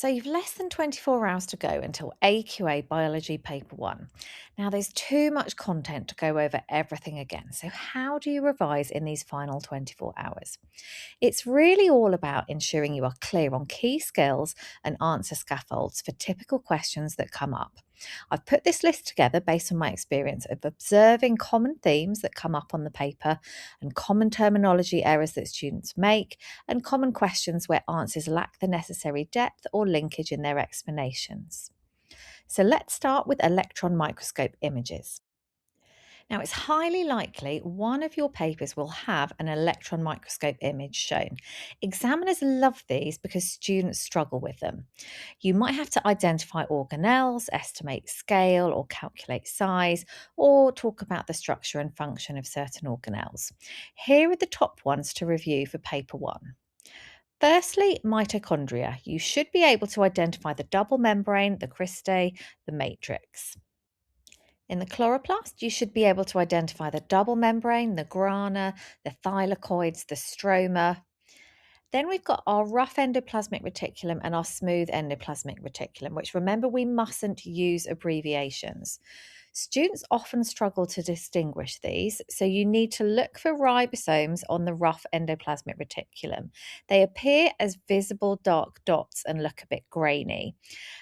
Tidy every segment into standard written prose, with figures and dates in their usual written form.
So you've less than 24 hours to go until AQA Biology Paper 1. Now there's too much content to go over everything again. So how do you revise in these final 24 hours? It's really all about ensuring you are clear on key skills and answer scaffolds for typical questions that come up. I've put this list together based on my experience of observing common themes that come up on the paper and common terminology errors that students make and common questions where answers lack the necessary depth or linkage in their explanations. So let's start with electron microscope images. Now, it's highly likely one of your papers will have an electron microscope image shown. Examiners love these because students struggle with them. You might have to identify organelles, estimate scale or calculate size, or talk about the structure and function of certain organelles. Here are the top ones to review for paper 1. Firstly, mitochondria. You should be able to identify the double membrane, the cristae, the matrix. In the chloroplast, you should be able to identify the double membrane, the grana, the thylakoids, the stroma. Then we've got our rough endoplasmic reticulum and our smooth endoplasmic reticulum, which remember we mustn't use abbreviations. Students often struggle to distinguish these, so you need to look for ribosomes on the rough endoplasmic reticulum. They appear as visible dark dots and look a bit grainy.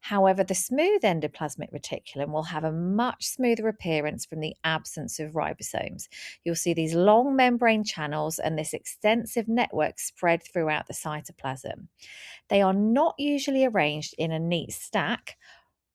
However, the smooth endoplasmic reticulum will have a much smoother appearance from the absence of ribosomes. You'll see these long membrane channels and this extensive network spread throughout the cytoplasm. They are not usually arranged in a neat stack,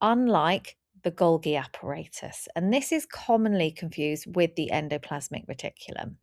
unlike the Golgi apparatus, and this is commonly confused with the endoplasmic reticulum.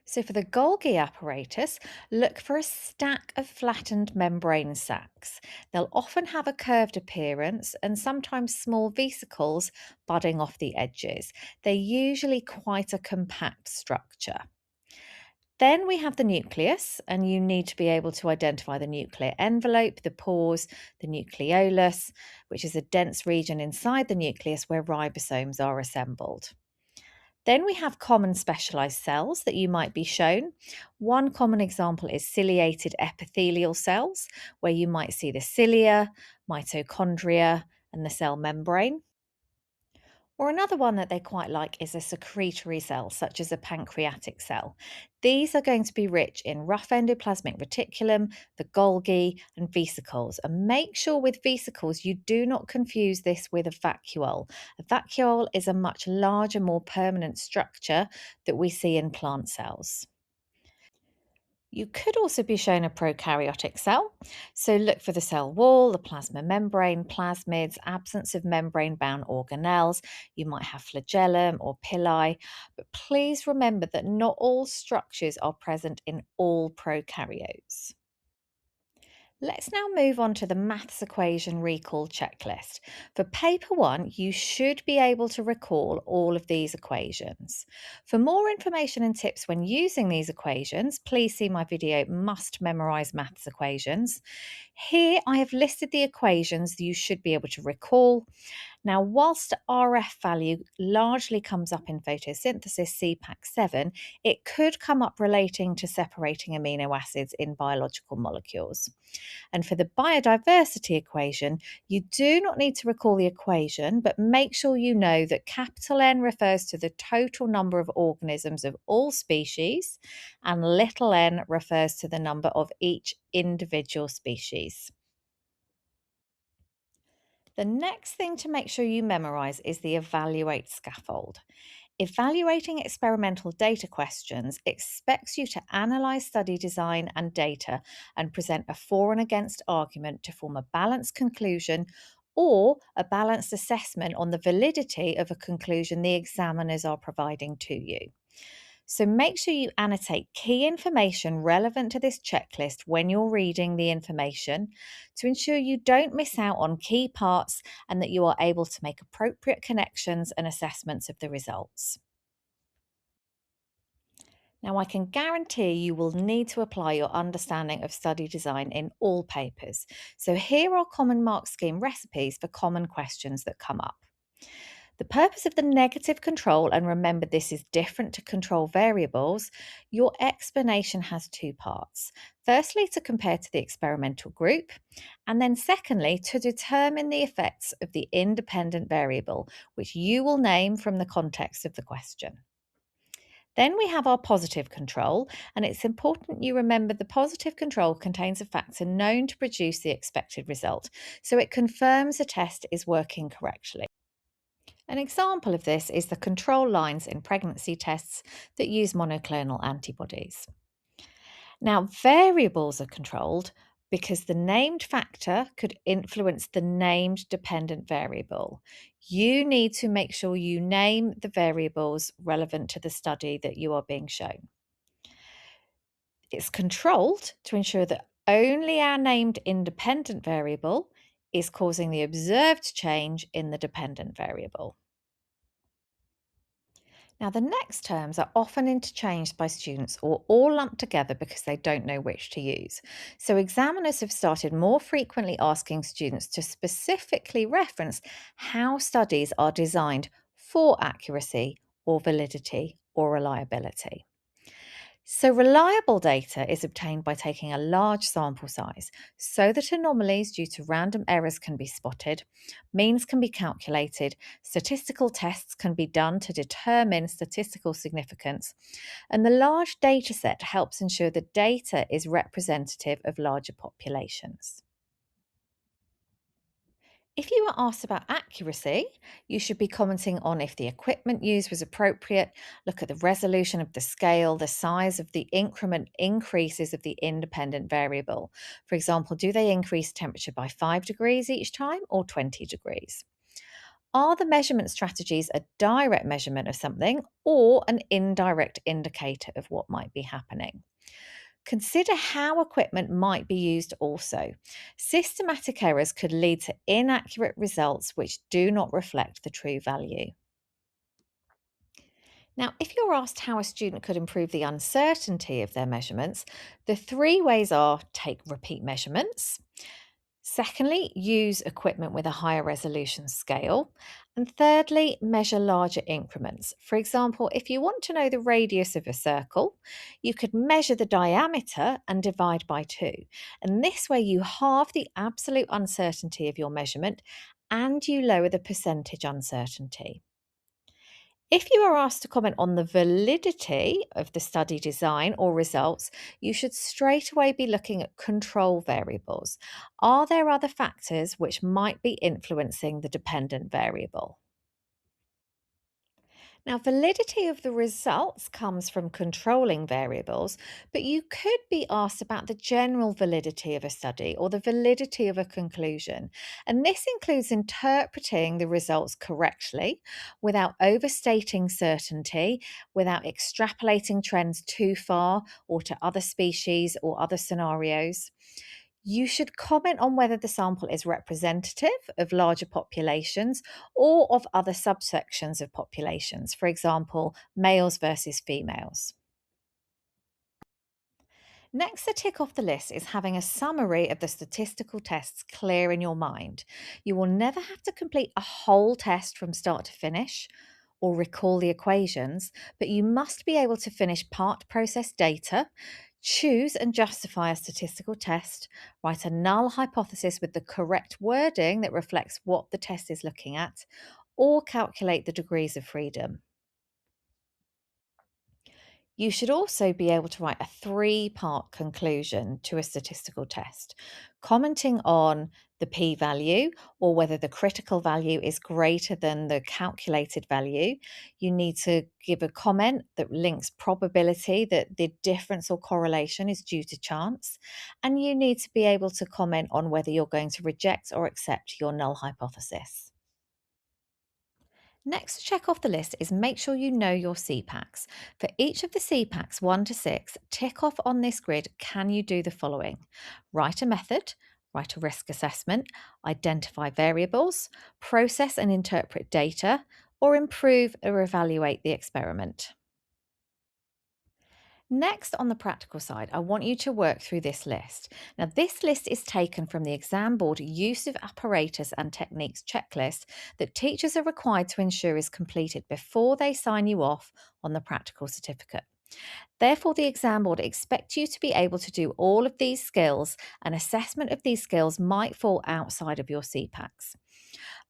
So for the Golgi apparatus, look for a stack of flattened membrane sacs. They'll often have a curved appearance and sometimes small vesicles budding off the edges. They're usually quite a compact structure. Then we have the nucleus, and you need to be able to identify the nuclear envelope, the pores, the nucleolus, which is a dense region inside the nucleus where ribosomes are assembled. Then we have common specialized cells that you might be shown. One common example is ciliated epithelial cells, where you might see the cilia, mitochondria, and the cell membrane. Or another one that they quite like is a secretory cell, such as a pancreatic cell. These are going to be rich in rough endoplasmic reticulum, the Golgi, and vesicles. And make sure with vesicles you do not confuse this with a vacuole. A vacuole is a much larger, more permanent structure that we see in plant cells. You could also be shown a prokaryotic cell. So look for the cell wall, the plasma membrane, plasmids, absence of membrane-bound organelles. You might have flagellum or pili, but please remember that not all structures are present in all prokaryotes. Let's now move on to the maths equation recall checklist. For paper 1, you should be able to recall all of these equations. For more information and tips when using these equations, please see my video Must Memorize Maths Equations. Here I have listed the equations that you should be able to recall. Now, whilst RF value largely comes up in photosynthesis CPAC 7, it could come up relating to separating amino acids in biological molecules. And for the biodiversity equation, you do not need to recall the equation, but make sure you know that capital N refers to the total number of organisms of all species, and little n refers to the number of each individual species. The next thing to make sure you memorize is the evaluate scaffold. Evaluating experimental data questions expects you to analyze study design and data and present a for and against argument to form a balanced conclusion or a balanced assessment on the validity of a conclusion the examiners are providing to you. So make sure you annotate key information relevant to this checklist when you're reading the information to ensure you don't miss out on key parts and that you are able to make appropriate connections and assessments of the results. Now, I can guarantee you will need to apply your understanding of study design in all papers. So here are common mark scheme recipes for common questions that come up. The purpose of the negative control, and remember this is different to control variables, your explanation has two parts. Firstly, to compare to the experimental group, and then secondly, to determine the effects of the independent variable, which you will name from the context of the question. Then we have our positive control, and it's important you remember the positive control contains a factor known to produce the expected result, so it confirms the test is working correctly. An example of this is the control lines in pregnancy tests that use monoclonal antibodies. Now, variables are controlled because the named factor could influence the named dependent variable. You need to make sure you name the variables relevant to the study that you are being shown. It's controlled to ensure that only our named independent variable is causing the observed change in the dependent variable. Now, the next terms are often interchanged by students or all lumped together because they don't know which to use. So, examiners have started more frequently asking students to specifically reference how studies are designed for accuracy or validity or reliability. So, reliable data is obtained by taking a large sample size so that anomalies due to random errors can be spotted, means can be calculated, statistical tests can be done to determine statistical significance, and the large data set helps ensure the data is representative of larger populations. If you were asked about accuracy, you should be commenting on if the equipment used was appropriate, look at the resolution of the scale, the size of the increment increases of the independent variable. For example, do they increase temperature by 5 degrees each time or 20 degrees? Are the measurement strategies a direct measurement of something or an indirect indicator of what might be happening? Consider how equipment might be used also. Systematic errors could lead to inaccurate results which do not reflect the true value. Now, if you're asked how a student could improve the uncertainty of their measurements, the three ways are: take repeat measurements. Secondly, use equipment with a higher resolution scale. And thirdly, measure larger increments. For example, if you want to know the radius of a circle, you could measure the diameter and divide by 2. And this way, you halve the absolute uncertainty of your measurement and you lower the percentage uncertainty. If you are asked to comment on the validity of the study design or results, you should straight away be looking at control variables. Are there other factors which might be influencing the dependent variable? Now, validity of the results comes from controlling variables, but you could be asked about the general validity of a study or the validity of a conclusion. And this includes interpreting the results correctly without overstating certainty, without extrapolating trends too far or to other species or other scenarios. You should comment on whether the sample is representative of larger populations or of other subsections of populations, for example, males versus females. Next to tick off the list is having a summary of the statistical tests clear in your mind. You will never have to complete a whole test from start to finish or recall the equations, but you must be able to finish part process data, choose and justify a statistical test, write a null hypothesis with the correct wording that reflects what the test is looking at, or calculate the degrees of freedom. You should also be able to write a 3-part conclusion to a statistical test, commenting on the p-value or whether the critical value is greater than the calculated value. You need to give a comment that links probability that the difference or correlation is due to chance. And you need to be able to comment on whether you're going to reject or accept your null hypothesis. Next to check off the list is make sure you know your CPACs. For each of the CPACs 1 to 6, tick off on this grid, can you do the following? Write a method, write a risk assessment, identify variables, process and interpret data, or improve or evaluate the experiment. Next, on the practical side, I want you to work through this list. Now, this list is taken from the exam board use of apparatus and techniques checklist that teachers are required to ensure is completed before they sign you off on the practical certificate. Therefore, the exam board expects you to be able to do all of these skills, and assessment of these skills might fall outside of your CPACs.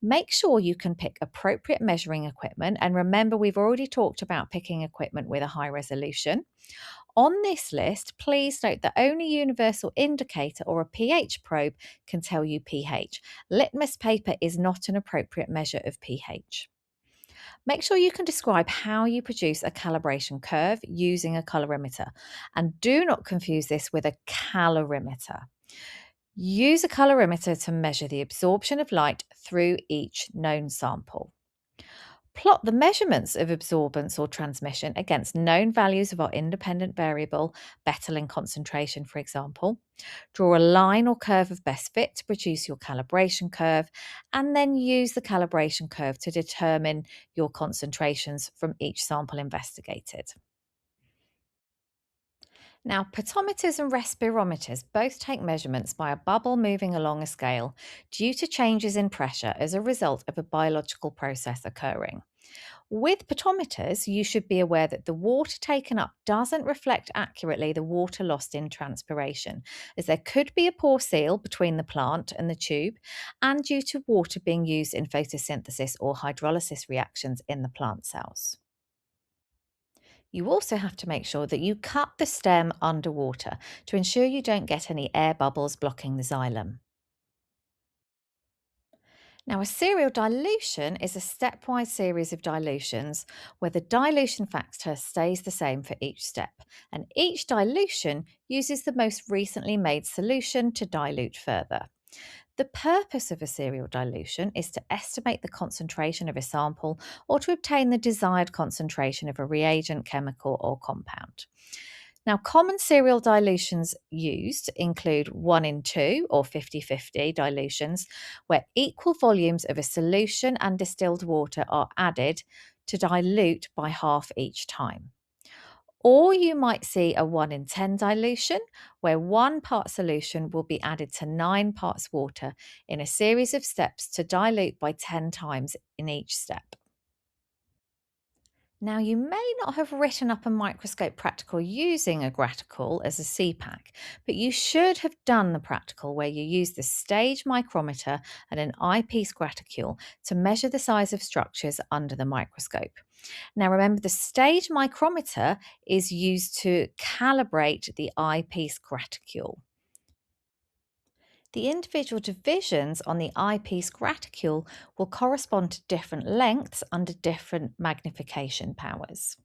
Make sure you can pick appropriate measuring equipment, and remember, we've already talked about picking equipment with a high resolution. On this list, please note that only universal indicator or a pH probe can tell you pH. Litmus paper is not an appropriate measure of pH. Make sure you can describe how you produce a calibration curve using a colorimeter, and do not confuse this with a calorimeter. Use a colorimeter to measure the absorption of light through each known sample. Plot the measurements of absorbance or transmission against known values of our independent variable, betel in concentration, for example. Draw a line or curve of best fit to produce your calibration curve, and then use the calibration curve to determine your concentrations from each sample investigated. Now, potometers and respirometers both take measurements by a bubble moving along a scale due to changes in pressure as a result of a biological process occurring. With potometers, you should be aware that the water taken up doesn't reflect accurately the water lost in transpiration, as there could be a pore seal between the plant and the tube, and due to water being used in photosynthesis or hydrolysis reactions in the plant cells. You also have to make sure that you cut the stem underwater to ensure you don't get any air bubbles blocking the xylem. Now, a serial dilution is a stepwise series of dilutions where the dilution factor stays the same for each step, and each dilution uses the most recently made solution to dilute further. The purpose of a serial dilution is to estimate the concentration of a sample or to obtain the desired concentration of a reagent, chemical, or compound. Now, common serial dilutions used include 1 in 2 or 50-50 dilutions, where equal volumes of a solution and distilled water are added to dilute by half each time. Or you might see a 1 in 10 dilution, where 1 part solution will be added to 9 parts water in a series of steps to dilute by 10 times in each step. Now, you may not have written up a microscope practical using a graticule as a CPAC, but you should have done the practical where you use the stage micrometer and an eyepiece graticule to measure the size of structures under the microscope. Now, remember, the stage micrometer is used to calibrate the eyepiece graticule. The individual divisions on the eyepiece graticule will correspond to different lengths under different magnification powers.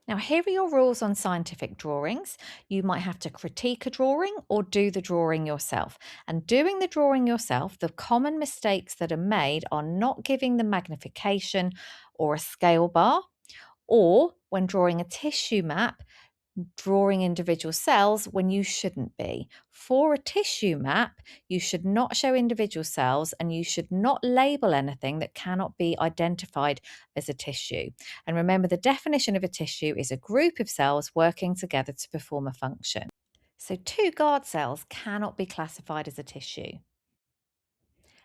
Now, here are your rules on scientific drawings. You might have to critique a drawing or do the drawing yourself. And doing the drawing yourself, the common mistakes that are made are not giving the magnification or a scale bar, or when drawing a tissue map, drawing individual cells when you shouldn't be. For a tissue map, you should not show individual cells, and you should not label anything that cannot be identified as a tissue. And remember, the definition of a tissue is a group of cells working together to perform a function. So 2 guard cells cannot be classified as a tissue.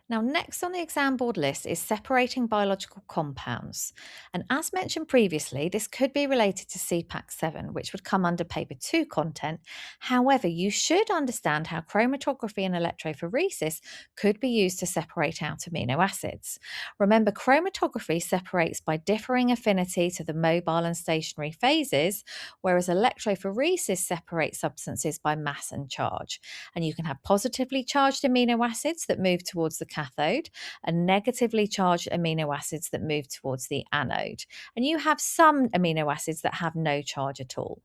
Now, next on the exam board list is separating biological compounds. And as mentioned previously, this could be related to CPAC 7, which would come under paper 2 content. However, you should understand how chromatography and electrophoresis could be used to separate out amino acids. Remember, chromatography separates by differing affinity to the mobile and stationary phases, whereas electrophoresis separates substances by mass and charge. And you can have positively charged amino acids that move towards the cathode and negatively charged amino acids that move towards the anode. And you have some amino acids that have no charge at all.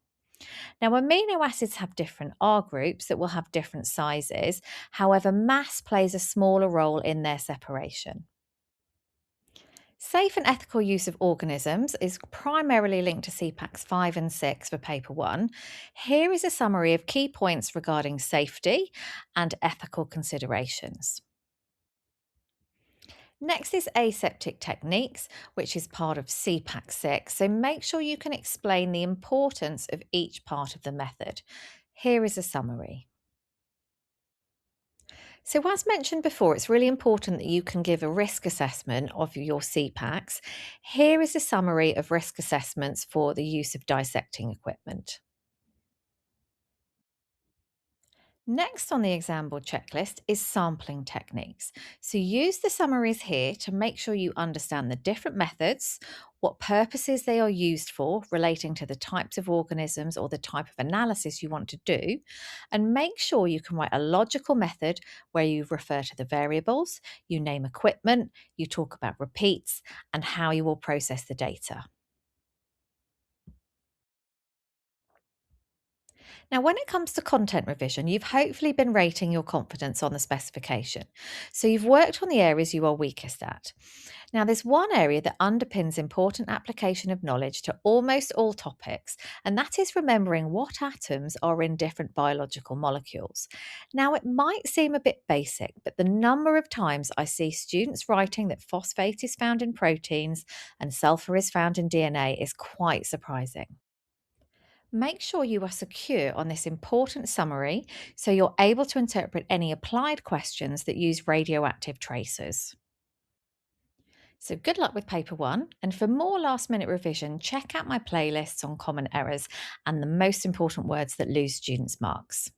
Now, amino acids have different R groups that will have different sizes. However, mass plays a smaller role in their separation. Safe and ethical use of organisms is primarily linked to CPACs 5 and 6 for paper 1. Here is a summary of key points regarding safety and ethical considerations. Next is aseptic techniques, which is part of CPAC 6. So make sure you can explain the importance of each part of the method. Here is a summary. So, as mentioned before, it's really important that you can give a risk assessment of your CPACs. Here is a summary of risk assessments for the use of dissecting equipment. Next on the exam board checklist is sampling techniques. So use the summaries here to make sure you understand the different methods, what purposes they are used for relating to the types of organisms or the type of analysis you want to do, and make sure you can write a logical method where you refer to the variables, you name equipment, you talk about repeats, and how you will process the data. Now, when it comes to content revision, you've hopefully been rating your confidence on the specification. So you've worked on the areas you are weakest at. Now, there's one area that underpins important application of knowledge to almost all topics, and that is remembering what atoms are in different biological molecules. Now, it might seem a bit basic, but the number of times I see students writing that phosphate is found in proteins and sulfur is found in DNA is quite surprising. Make sure you are secure on this important summary so you're able to interpret any applied questions that use radioactive tracers. So, good luck with paper one. And for more last minute revision, check out my playlists on common errors and the most important words that lose students' marks.